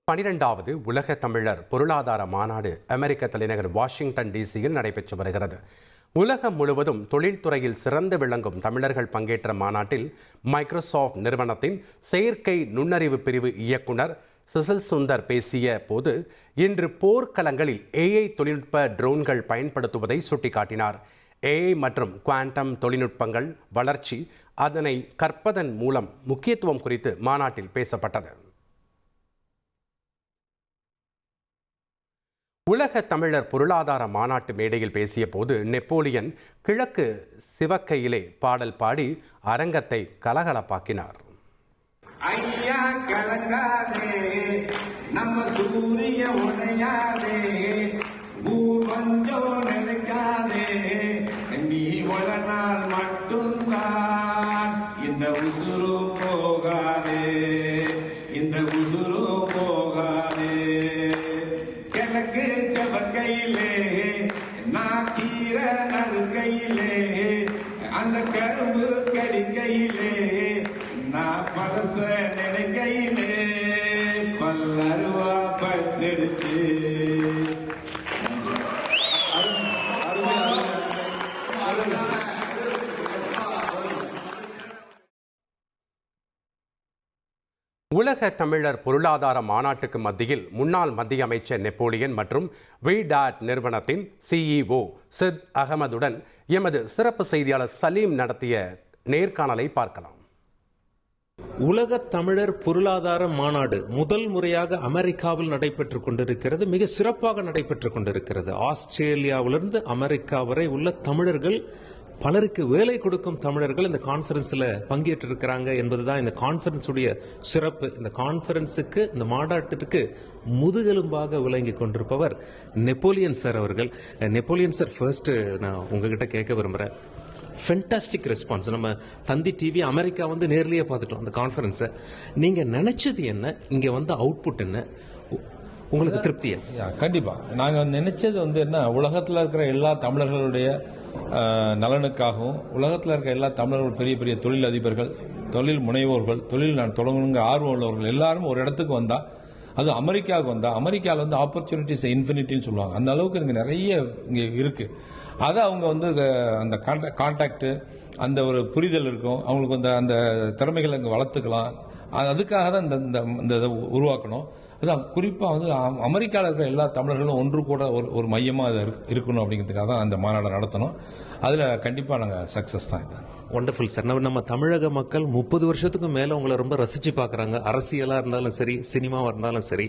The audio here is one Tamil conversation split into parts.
12வது உலக தமிழர் பொருளாதார மாநாடு அமெரிக்க தலைநகர் வாஷிங்டன் டிசியில் நடைபெற்று வருகிறது. உலகம் முழுவதும் தொழில்துறையில் சிறந்து விளங்கும் தமிழர்கள் பங்கேற்ற மாநாட்டில் மைக்ரோசாஃப்ட் நிறுவனத்தின் செயற்கை நுண்ணறிவு பிரிவு இயக்குனர் சிசில் சுந்தர் பேசிய போது, இன்று போர்க்களங்களில் ஏஐ தொழில்நுட்ப ட்ரோன்கள் பயன்படுத்துவதை சுட்டிக்காட்டினார். ஏஐ மற்றும் குவாண்டம் தொழில்நுட்பங்கள் வளர்ச்சி, அதனை கற்பதன் மூலம் முக்கியத்துவம் குறித்து மாநாட்டில் பேசப்பட்டது. உலக தமிழர் பொருளாதார மாநாட்டு மேடையில் பேசிய போது நெப்போலியன் கிழக்கு சிவக்கையிலே பாடல் பாடி அரங்கத்தை கலகலப்பாக்கினார். ஐயா கலங்காதே, நம்ம சூரிய உடையாதே, பூமஞ்சம் நினைக்காதே, நீ ஒரு நாள் மட்டும்தான் இந்த உசுரு போகாதே, இந்த உசுரு போகாதே. கிழக்கு செவக்கையிலே நான் கீரை அறுக்கையிலே, அந்த கரும்பு கடிக்கையிலே நான் பழச நினைக்கையிலே பல்லருவா பட்டுடுச்சு. உலக தமிழர் பொருளாதார மாநாட்டுக்கு மத்தியில் முன்னாள் மத்திய அமைச்சர் நெப்போலியன் மற்றும் விடாட் நிறுவனத்தின் சிஇஓ சித் அகமதுடன் எமது சிறப்பு செய்தியாளர் சலீம் நடத்திய நேர்காணலை பார்க்கலாம். உலக தமிழர் பொருளாதார மாநாடு முதல் முறையாக அமெரிக்காவில் நடைபெற்றுக் கொண்டிருக்கிறது. மிக சிறப்பாக நடைபெற்றுக் கொண்டிருக்கிறது. ஆஸ்திரேலியாவிலிருந்து அமெரிக்கா வரை உள்ள தமிழர்கள், பலருக்கு வேலை கொடுக்கும் தமிழர்கள் இந்த கான்ஃபரன்ஸ்ல பங்கேற்றிருக்கிறாங்க என்பதுதான் இந்த கான்ஃபரன்ஸுடைய சிறப்பு. இந்த கான்ஃபரன்ஸுக்கு, இந்த மாநாட்டிற்கு முதுகெலும்பாக விளங்கி கொண்டிருப்பவர் நெப்போலியன் சார் அவர்கள். நெப்போலியன் சார், ஃபர்ஸ்ட் நான் உங்ககிட்ட கேட்க விரும்புறேன், ஃபென்டாஸ்டிக் ரெஸ்பான்ஸ். நம்ம தந்தி டிவி அமெரிக்கா வந்து நேர்லயே பார்த்துட்டோம் அந்த கான்ஃபரன்ஸை. நீங்க நினைச்சது என்ன, இங்க வந்து அவுட்புட் என்ன, உங்களுக்கு திருப்தியா? கண்டிப்பா நாங்க நினைச்சது வந்து என்ன, உலகத்தில் இருக்கிற எல்லா தமிழர்களுடைய நலனுக்காகவும், உலகத்தில் இருக்கிற எல்லா தமிழர்கள், பெரிய பெரிய தொழில் அதிபர்கள், தொழில் முனைவோர்கள், தொழில் தொடங்கணுங்கிற ஆர்வம் உள்ளவர்கள் எல்லாரும் ஒரு இடத்துக்கு வந்தா, அது அமெரிக்காவுக்கு வந்தா, அமெரிக்காவில் வந்து ஆப்பர்ச்சுனிட்டிஸ் இன்ஃபினிட்டின்னு சொல்லுவாங்க. அந்த அளவுக்கு இங்கே நிறைய இங்கே இருக்கு. அதை அவங்க வந்து அந்த கான்டாக்ட், அந்த ஒரு புரிதல் இருக்கும் அவங்களுக்கு. அந்த திறமைகளை அங்கே வளர்த்துக்கலாம். அதுக்காக தான் இந்த இதை உருவாக்கணும். அதான் குறிப்பாக வந்து அமெரிக்காவில் இருக்கிற எல்லா தமிழர்களும் ஒன்று கூட ஒரு மையமாக அது இருக்கணும் அப்படிங்கிறதுக்காக தான் அந்த மாநாடு நடத்தணும். அதில் கண்டிப்பாக நாங்கள் சக்ஸஸ் தான். இது ஒண்டர்ஃபுல் சார். நம்ம தமிழக மக்கள் 30 வருஷத்துக்கு மேலே உங்களை ரொம்ப ரசிச்சு பார்க்குறாங்க. அரசியலாக இருந்தாலும் சரி, சினிமாவாக இருந்தாலும் சரி.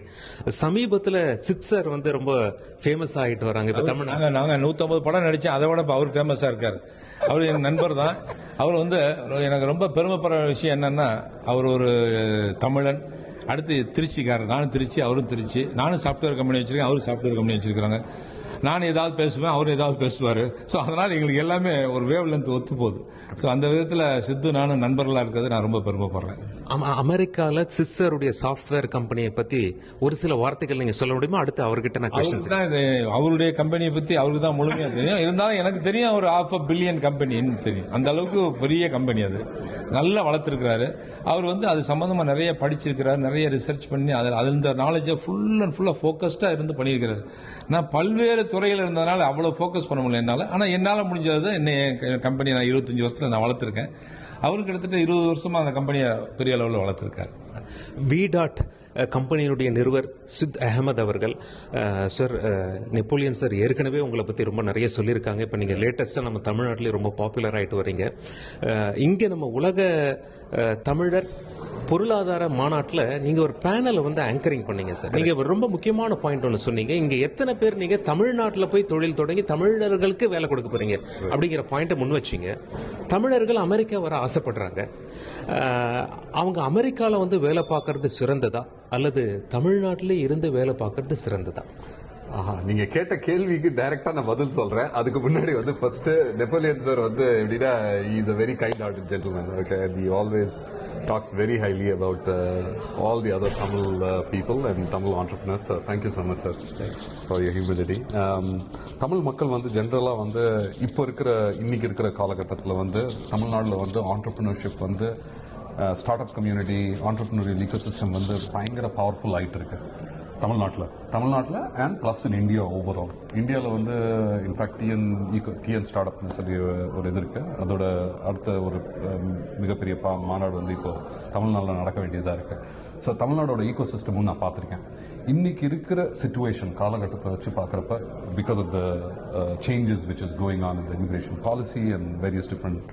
சமீபத்தில் சித் சார் வந்து ரொம்ப ஃபேமஸ் ஆகிட்டு வராங்க. இப்போ தமிழ் நாங்கள் 150 படம் நடித்தேன். அதை விட இப்போ அவர் ஃபேமஸாக இருக்கார். அவர் என் நண்பர் தான். அவர் வந்து எனக்கு ரொம்ப பெருமைப்படுற விஷயம் என்னன்னா, அவர் ஒரு தமிழன், அடுத்து திருச்சிக்காரர், நானும் திருச்சி, அவரும் திருச்சி. நானும் சாஃப்ட்வேர் கம்பெனி வச்சிருக்கேன், அவரும் சாஃப்ட்வேர் கம்பெனி வச்சிருக்காங்க. நான் ஏதாவது பேசுவேன், அவர் ஏதாவது பேசுவார். ஸோ அதனால் எங்களுக்கு எல்லாமே ஒரு வேவ் லென்த் ஒத்து போகுது. ஸோ அந்த விதத்தில் சித்து நானும் நண்பர்களாக இருக்கிறது நான் ரொம்ப பெருமைப்படுறேன். அமெரிக்காவில் சிஸ்டருடைய சாஃப்ட்வேர் கம்பெனியை பற்றி ஒரு சில வார்த்தைகள் நீங்கள் சொல்ல முடியுமா? அடுத்து அவர்கிட்ட நான் அவருடைய கம்பெனியை பற்றி அவருக்கு தான் முழுமையாக தெரியும். இருந்தாலும் எனக்கு தெரியும், ஒரு $500 பில்லியன் கம்பெனின்னு தெரியும். அந்த அளவுக்கு பெரிய கம்பெனி, அது நல்லா வளர்த்துருக்கிறாரு. அவர் வந்து அது சம்பந்தமாக நிறைய படிச்சிருக்கிறார், நிறைய ரிசர்ச் பண்ணி அதில் இந்த நாலேஜை ஃபுல் அண்ட் ஃபுல்லாக ஃபோக்கஸ்டாக இருந்து பண்ணியிருக்கிறாரு. நான் பல்வேறு துறையில் இருந்ததுனால அவ்வளோ ஃபோக்கஸ் பண்ண முடியல என்னால். ஆனால் என்னால் முடிஞ்சது என்ன கம்பெனி நான் 25 வருஷத்தில் நான் வளர்த்துருக்கேன். அவருக்கு கிட்டத்தட்ட 20 வருஷமா அந்த கம்பெனியை பெரிய அளவில் வளர்த்துருக்காரு. விடாட் கம்பெனியினுடைய நிறுவர் சித் அகமது அவர்கள். சார், நெப்போலியன் சார் ஏற்கனவே உங்களை பற்றி ரொம்ப நிறைய சொல்லியிருக்காங்க. இப்போ நீங்கள் லேட்டஸ்ட்டாக நம்ம தமிழ்நாட்டிலே ரொம்ப பாப்புலர் ஆகிட்டு வரீங்க. இங்கே நம்ம உலக தமிழர் பொருளாதார மாநாட்டில் நீங்கள் ஒரு பேனலை வந்து ஆங்கரிங் பண்ணீங்க சார். நீங்கள் ரொம்ப முக்கியமான பாயிண்ட் ஒன்று சொன்னீங்க. இங்கே எத்தனை பேர் நீங்கள் தமிழ்நாட்டில் போய் தொழில் தொடங்கி தமிழர்களுக்கு வேலை கொடுக்க போறீங்க அப்படிங்கிற பாயிண்ட்டை முன் வச்சிங்க. தமிழர்கள் அமெரிக்கா வர ஆசைப்படுறாங்க. அவங்க அமெரிக்காவில் வந்து வேலை பார்க்கறது சிறந்ததா அல்லது தமிழ்நாட்டிலே இருந்து வேலை பார்க்கறது சிறந்ததா? நீங்க கேட்ட கேள்விக்கு டைரக்டா நான் பதில் சொல்றேன். அதுக்கு முன்னாடி வந்து ஃபர்ஸ்ட் நெப்போலியன் சார் வந்து எப்படின்னா, is a very kind hearted gentleman. Okay, he always talks very highly about all the other Tamil people and Tamil entrepreneurs. Thank you so much, sir, for your humility. Tamil மக்கள் வந்து ஜென்ரலா வந்து இன்னைக்கு இருக்கிற காலகட்டத்தில் வந்து தமிழ்நாட்டில் வந்து ஆண்டர்பிரினர்ஷிப் வந்து start up community, entrepreneurial ecosystem வந்து பயங்கர பவர்ஃபுல் ஆகிட்டு இருக்கு. தமிழ்நாட்டில் and plus in India overall. இந்தியாவில் வந்து இன்ஃபேக்ட் டிஎன் ஸ்டார்ட் அப்னு சொல்லி ஒரு இது இருக்குது. அதோட அடுத்த ஒரு மிகப்பெரிய மாநாடு வந்து இப்போ தமிழ்நாட்டில் நடக்க வேண்டியதாக இருக்குது. ஸோ தமிழ்நாடோட ஈகோ சிஸ்டமும் நான் பார்த்துருக்கேன். இன்னைக்கு இருக்கிற சிச்சுவேஷன் காலகட்டத்தை வச்சு பார்க்குறப்ப because of the changes which is going on in the immigration policy and various different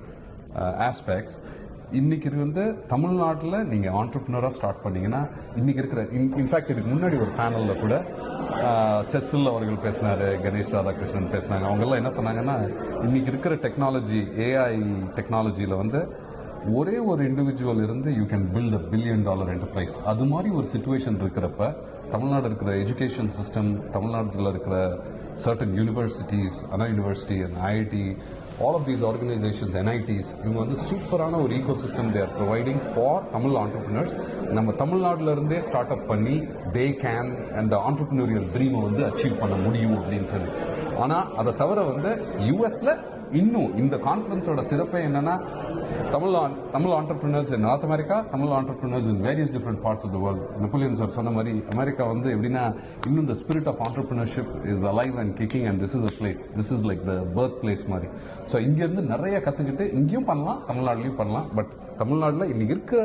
aspects, இன்னைக்கு வந்து தமிழ்நாட்டில் நீங்கள் ஆண்டர்பிரினராக ஸ்டார்ட் பண்ணீங்கன்னா இன்னைக்கு இருக்கிற இன்ஃபேக்ட் இதுக்கு முன்னாடி ஒரு பேனலில் கூட செஸ்ஸில் அவர்கள் பேசினார், கணேஷ் ராதாகிருஷ்ணன் பேசினாங்க. அவங்கெல்லாம் என்ன சொன்னாங்கன்னா இன்னைக்கு இருக்கிற டெக்னாலஜி ஏஐ டெக்னாலஜியில் வந்து ஒரே ஒரு இண்டிவிஜுவல் இருந்து you can build $1 billion enterprise. அது மாதிரி ஒரு சிச்சுவேஷன் இருக்கிறப்ப தமிழ்நாடு இருக்கிற எஜுகேஷன் சிஸ்டம், தமிழ்நாட்டில் இருக்கிற certain universities, Anna University and IIT, all of these organizations, NITs, இவங்க வந்து சூப்பரான ஒரு ecosystem they are providing for Tamil entrepreneurs. நம்ம தமிழ்நாட்டில் இருந்தே ஸ்டார்ட் அப் பண்ணி they can and the entrepreneurial dream வந்து அச்சீவ் பண்ண முடியும் அப்படின்னு சொல்லி. ஆனால் அதை தவிர வந்து யூஎஸ்ல இன்னும் இந்த கான்ஃபரன்ஸோட சிறப்பே என்னன்னா Tamil entrepreneurs in North America, Tamil entrepreneurs in various different parts of the world. Napoleon sir சொன்ன மாதிரி அமெரிக்கா வந்து எப்படின்னா இன்னும் the spirit of entrepreneurship is alive and kicking and this is a place, this is like the birth place மாதிரி. ஸோ இங்கேருந்து நிறைய கற்றுக்கிட்டு இங்கேயும் பண்ணலாம், தமிழ்நாட்டிலையும் பண்ணலாம். பட் தமிழ்நாட்டில் இன்னைக்கு இருக்க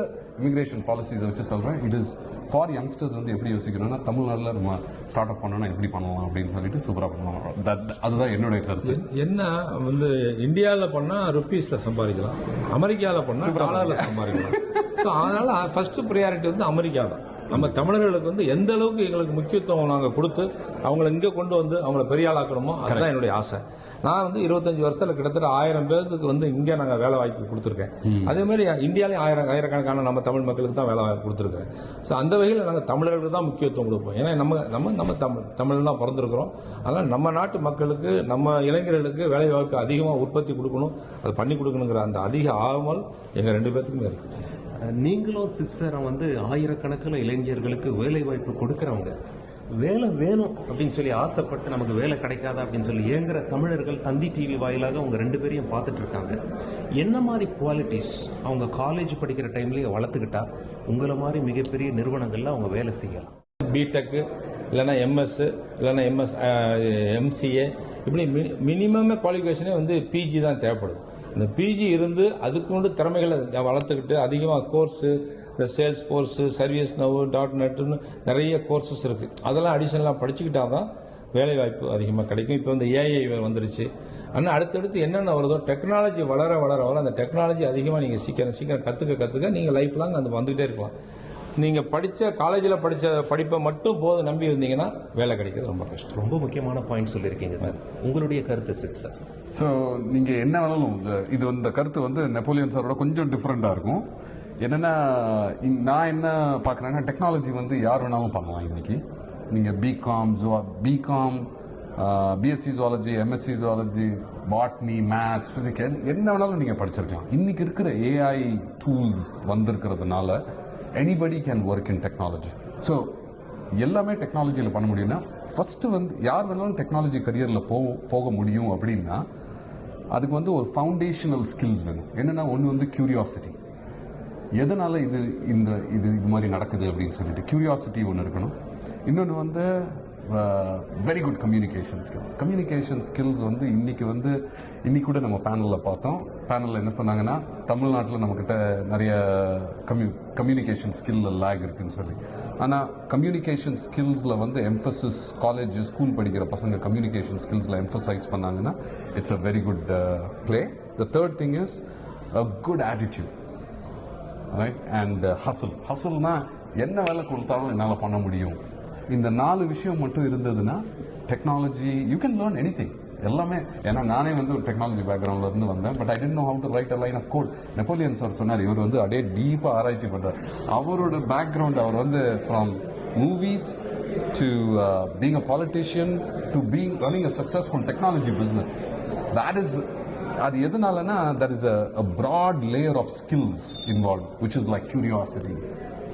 இமிகிரேஷன் பாலிசிஸை வச்சு சொல்கிறேன், இட் இஸ் ஃபார் யங்ஸ்டர்ஸ் வந்து எப்படி யோசிக்கணும்னா தமிழ்நாட்டில் நம்ம ஸ்டார்ட் அப் பண்ணோன்னா எப்படி பண்ணலாம் அப்படின்னு சொல்லிட்டு சூப்பராக பண்ணலாம். அதுதான் என்னுடைய கருத்து. என்ன வந்து இந்தியாவில் பண்ணால் ருப்பீஸில் சம்பாதிக்கலாம், அமெரிக்காவில் பண்ணால் டாலரில் சம்பாதிக்கலாம். ஸோ அதனால ஃபர்ஸ்ட் ப்ரியாரிட்டி வந்து அமெரிக்கா தான். நம்ம தமிழர்களுக்கு வந்து எந்த அளவுக்கு எங்களுக்கு முக்கியத்துவம் நாங்கள் கொடுத்து அவங்கள இங்கே கொண்டு வந்து அவங்கள பெரிய ஆளாக்கணுமோ அதுதான் என்னுடைய ஆசை. நான் வந்து 25 வருஷத்தில் கிட்டத்தட்ட 1000 பேருக்கு வந்து இங்கே நாங்கள் வேலை வாய்ப்பு கொடுத்துருக்கேன். அதே மாதிரி இந்தியாவிலேயும் ஆயிரக்கணக்கான நம்ம தமிழ் மக்களுக்கு தான் வேலை வாய்ப்பு கொடுத்துருக்கேன். ஸோ அந்த வகையில் நாங்கள் தமிழர்களுக்கு தான் முக்கியத்துவம் கொடுப்போம். ஏன்னா நம்ம தமிழ் தான் பிறந்திருக்கிறோம். அதனால் நம்ம நாட்டு மக்களுக்கு நம்ம இளைஞர்களுக்கு வேலை வாய்ப்பு அதிகமாக உற்பத்தி கொடுக்கணும், அது பண்ணி கொடுக்கணுங்கிற அந்த அதிக ஆவல் எங்கள் 2 பேர்த்துக்குமே இருக்குது. நீங்களும் சிஸ்டரும் வந்து ஆயிரக்கணக்கில் இளைஞர்களுக்கு வேலை வாய்ப்பு கொடுக்கறவங்க, வேலை வேணும் அப்படின்னு சொல்லி ஆசைப்பட்டு நமக்கு வேலை கிடைக்காதா அப்படின்னு சொல்லி ஏங்குற தமிழர்கள் தந்தி டிவி வாயிலாக அவங்க 2 பேரையும் பார்த்துட்டு இருக்காங்க. என்ன மாதிரி குவாலிட்டிஸ் அவங்க காலேஜ் படிக்கிற டைம்லேயே வளர்த்துக்கிட்டா உங்களை மாதிரி மிகப்பெரிய நிறுவனங்கள்ல அவங்க வேலை செய்யலாம்? பிடெக்கு இல்லைன்னா எம்எஸ் இல்லைன்னா எம்சிஏ இப்படி மினிமம் குவாலிஃபிகேஷனே வந்து பிஜி தான் தேவைப்படுது. இந்த பிஜி இருந்து அதுக்கு திறமைகளை வளர்த்துக்கிட்டு அதிகமாக கோர்ஸு, இந்த சேல்ஸ் கோர்ஸு, சர்வீஸ் நவ், .NETன்னு நிறைய கோர்சஸ் இருக்குது. அதெல்லாம் அடிஷனலாக படிச்சுக்கிட்டா தான் வேலை வாய்ப்பு அதிகமாக கிடைக்கும். இப்போ இந்த ஏஐ வந்துருச்சு. ஆனால் அடுத்தடுத்து என்னென்ன வருதோ டெக்னாலஜி வளர அந்த டெக்னாலஜி அதிகமாக நீங்கள் சீக்கிரம் கற்றுக்க நீங்கள் லைஃப் லாங் அது வந்துகிட்டே இருக்கலாம். நீங்கள் காலேஜில் படித்த படிப்பை மட்டும் போதும் நம்பி இருந்தீங்கன்னா வேலை கிடைக்கிறது ரொம்ப கஷ்டம். ரொம்ப முக்கியமான பாயிண்ட் சொல்லியிருக்கீங்க சார். உங்களுடைய கருத்து சார்? ஸோ நீங்கள் என்ன வேணாலும் இது இந்த கருத்து வந்து நெப்போலியன் சாரோட கொஞ்சம் டிஃப்ரெண்ட்டாக இருக்கும். என்னென்னா நான் என்ன பார்க்குறேன்னா டெக்னாலஜி வந்து யார் வேணாலும் பண்ணலாம். இன்னைக்கு நீங்கள் BCom BSc zoology, MSc zoology, botany, maths, physics என்ன வேணாலும் நீங்கள் படிச்சிருக்கலாம். இன்னைக்கு இருக்கிற ஏஐ டூல்ஸ் வந்திருக்கிறதுனால anybody can work in technology. So எல்லாமே டெக்னாலஜியில் பண்ண முடியும்னா ஃபஸ்ட்டு வந்து யார் வேணாலும் டெக்னாலஜி கரியரில் போக முடியும் அப்படின்னா அதுக்கு வந்து ஒரு ஃபவுண்டேஷனல் ஸ்கில்ஸ் வேணும். என்னென்னா ஒன்று வந்து கியூரியாசிட்டி, எதனால் இது மாதிரி நடக்குது அப்படின்னு சொல்லிட்டு கியூரியாசிட்டி ஒன்று இருக்கணும். இன்னொன்று வந்து வெரி குட் கம்யூனிகேஷன் ஸ்கில்ஸ் வந்து இன்னைக்கு கூட நம்ம பேனலில் பார்த்தோம். பேனலில் என்ன சொன்னாங்கன்னா தமிழ்நாட்டில் நம்மக்கிட்ட நிறைய கம்யூனிகேஷன் ஸ்கில் லேக் இருக்குன்னு சொல்லி. ஆனால் கம்யூனிகேஷன் ஸ்கில்ஸில் வந்து எம்ஃபசிஸ் ஸ்கூல் படிக்கிற பசங்க கம்யூனிகேஷன் ஸ்கில்ஸில் எம்ஃபசைஸ் பண்ணாங்கன்னா it's a very good play. The third thing is a good attitude, right, and ஹசல்னா என்ன வேலை கொடுத்தாலும் என்னால் பண்ண முடியும். இந்த 4 விஷயம் மட்டும் இருந்ததுன்னா technology you can learn anything. எல்லாமே ஏன்னா நானே வந்து ஒரு டெக்னாலஜி பேக்ரவுண்ட்ல இருந்து வந்தேன். But I didn't know how to write a line of code. Napoleon sir சொன்னார், இவர் வந்து அப்படியே டீப்பாக ஆராய்ச்சி பண்ணுறார். அவரோட பேக்ரவுண்ட் அவர் வந்து from movies to being a politician to running a successful technology business. That is அது எதனாலனா that is a broad layer of skills involve which is like curiosity,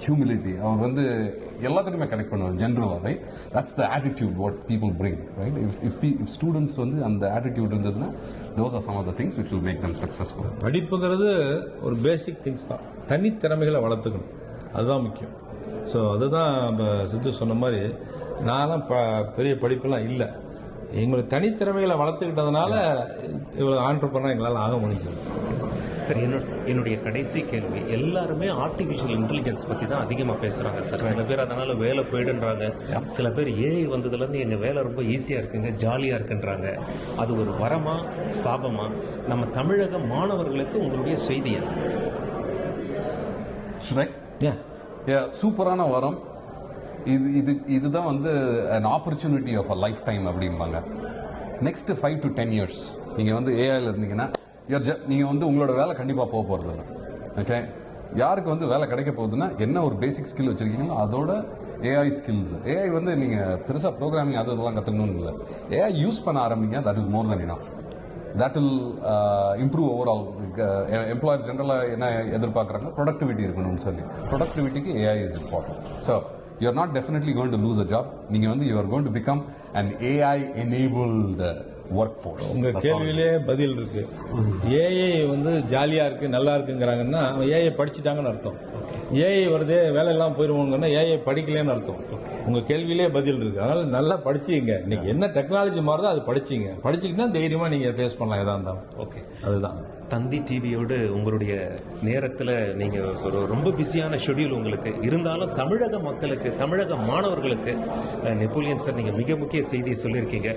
humility. அவர் வந்து எல்லாத்துக்குமே கனெக்ட் பண்ணுவார் ஜென்ரலாக, right. That's the attitude what people bring, right. If students வந்து அந்த ஆட்டிடியூட் இருந்ததுன்னா those are some of the things which will make them successful. படிப்புங்கிறது ஒரு பேசிக் திங்ஸ் தான். தனித்திறமைகளை வளர்த்துக்கணும், அதுதான் முக்கியம். ஸோ அதுதான் இப்போ சித்து சொன்ன மாதிரி நான்லாம் பெரிய படிப்பெல்லாம் இல்லை, எங்களுடைய தனித்திறமைகளை வளர்த்துக்கிட்டதுனால இவ்வளோ ஆண்டர்பிரனர் எங்களால் ஆக முடிஞ்சது. சார், என்னுடைய கடைசி கேள்வி, எல்லாருமே ஆர்டிஃபிஷியல் இன்டெலிஜென்ஸ் பற்றி தான் அதிகமாக பேசுகிறாங்க சார். சில பேர் அதனால் வேலை போயிடுன்றாங்க, சில பேர் ஏஐ வந்ததுலேருந்து எங்கள் வேலை ரொம்ப ஈஸியாக இருக்குங்க, ஜாலியாக இருக்குன்றாங்க. அது ஒரு வரமா சாபமா? நம்ம தமிழக மாணவர்களுக்கு உங்களுடைய செய்தி சூப்பரான வரம் இதுதான் வந்து an opportunity of a lifetime அப்படிம்பாங்க. நெக்ஸ்ட் 5 to 10 years நீங்க வந்து ஏஐல இருந்தீங்கன்னா நீங்க வந்து உங்களோட வேலை கண்டிப்பா போக போறது இல்லை. ஓகே, யாருக்கு வந்து வேலை கிடைக்க போகுதுன்னா என்ன ஒரு பேசிக் ஸ்கில் வச்சிருக்கீங்களோ அதோட ஏஐ ஸ்கில்ஸ். ஏஐ வந்து நீங்க பெருசா ப்ரோக்ராமிங் அதெல்லாம் கத்துக்கணும்னு இல்லை, ஏஐ யூஸ் பண்ண ஆரம்பிங்க, that is more then enough. that will improve overall. Employers generally என்ன எதிர்பார்க்குறாங்க, ப்ரொடக்டிவிட்டி இருக்கணும்னு சொல்லி. ப்ரொடக்டிவிட்டிக்கு AI is important. So you're not definitely going to lose a job. நீங்க வந்து you are going to become an AI enabled workforce. உங்க கேள்வியிலே பதில் இருக்கு. ஏஐ வந்து ஜாலியா இருக்கு, நல்லா இருக்குங்கிறாங்கன்னா ஏஐ படிச்சுட்டாங்கன்னு அர்த்தம். ஏஐ வருதே வேலை எல்லாம் போயிருவோங்கன்னா ஏஐ படிக்கலன்னு அர்த்தம். உங்க கேள்வியிலே பதில் இருக்கு. அதனால நல்லா படிச்சீங்க. இன்னைக்கு என்ன டெக்னாலஜி மாறுதோ அது படிச்சீங்கன்னா தைரியமா நீங்க ஃபேஸ் பண்ணலாம் எதா இருந்தாலும். ஓகே, அதுதான். தந்தி டிவியோடு உங்களுடைய நேரத்தில் நீங்கள் ஒரு ரொம்ப பிஸியான ஷெட்யூல் உங்களுக்கு இருந்தாலும் தமிழக மக்களுக்கு, தமிழக மாணவர்களுக்கு நெப்போலியன் சார் நீங்கள் மிக முக்கிய செய்தியை சொல்லியிருக்கீங்க.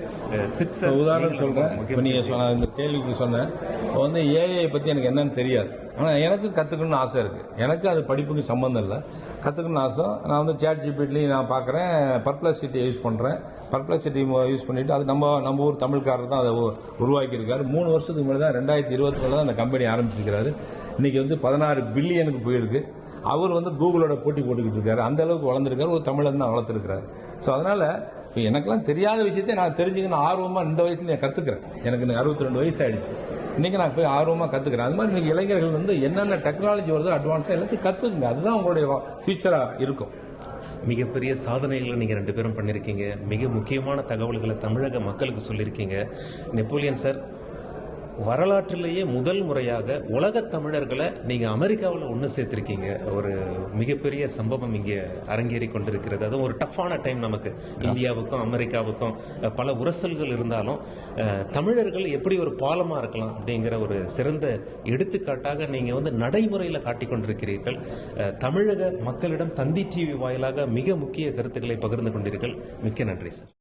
உதாரணம் சொல்கிறேன், இப்போ நீங்கள் இந்த கேள்விக்கு சொன்னேன், வந்து ஏஐ பற்றி எனக்கு என்னன்னு தெரியாது, ஆனால் எனக்கு கற்றுக்கணும்னு ஆசை இருக்குது. எனக்கு அது படிப்புக்கு சம்மந்தம் இல்லை, கற்றுக்கணும்னு ஆசை. நான் வந்து சேட் ஜிபிடிலையும் நான் பார்க்குறேன், பர்ப்ளெக்சிட்டியை யூஸ் பண்ணுறேன். பர்ப்ளெக்சிட்டி யூஸ் பண்ணிவிட்டு அது நம்ம ஊர் தமிழ்காரர் தான் அதை உருவாக்கியிருக்காரு. 3 வருஷத்துக்கு முன்னாடி தான் 2024 தான் அந்த கம்பெனி ஆரம்பிச்சிருக்கிறாரு. இன்றைக்கி வந்து 16 பில்லியனுக்கு போயிருக்கு. அவர் வந்து கூகுளோட போட்டி போட்டுக்கிட்டு இருக்காரு. அந்த அளவுக்கு வளர்ந்துருக்காரு. ஒரு தமிழன் தான் வளர்த்துருக்கிறாரு. ஸோ அதனால் இப்போ எனக்கெல்லாம் தெரியாத விஷயத்தை நான் தெரிஞ்சுக்கணும் ஆர்வமாக இந்த வயசுல நான் கற்றுக்கிறேன். எனக்கு 62 வயசு ஆயிடுச்சு. இன்றைக்கி நான் போய் ஆர்வமாக கற்றுக்கிறேன். அது மாதிரி இன்றைக்கி இளைஞர்கள் வந்து என்னென்ன டெக்னாலஜி வருதோ அட்வான்ஸாக எல்லாத்தையும் கற்றுக்குங்க. அதுதான் உங்களுடைய ஃபியூச்சராக இருக்கும். மிகப்பெரிய சாதனைகளை நீங்கள் 2 பேரும் பண்ணியிருக்கீங்க. மிக முக்கியமான தகவல்களை தமிழக மக்களுக்கு சொல்லியிருக்கீங்க. நெப்போலியன் சார், வரலாற்றிலேயே முதல் முறையாக உலக தமிழர்களை நீங்கள் அமெரிக்காவில் ஒன்று சேர்த்திருக்கீங்க. ஒரு மிகப்பெரிய சம்பவம் இங்கே அரங்கேறி கொண்டிருக்கிறது. அதுவும் ஒரு டஃப்பான டைம் நமக்கு. இந்தியாவுக்கும் அமெரிக்காவுக்கும் பல உரசல்கள் இருந்தாலும் தமிழர்கள் எப்படி ஒரு பாலமாக இருக்கலாம் அப்படிங்கிற ஒரு சிறந்த எடுத்துக்காட்டாக நீங்கள் வந்து நடைமுறையில் காட்டிக் கொண்டிருக்கிறீர்கள். தமிழக மக்களிடம் தந்தி டிவி வாயிலாக மிக முக்கிய கருத்துக்களை பகிர்ந்து கொண்டீர்கள். மிக்க நன்றி சார்.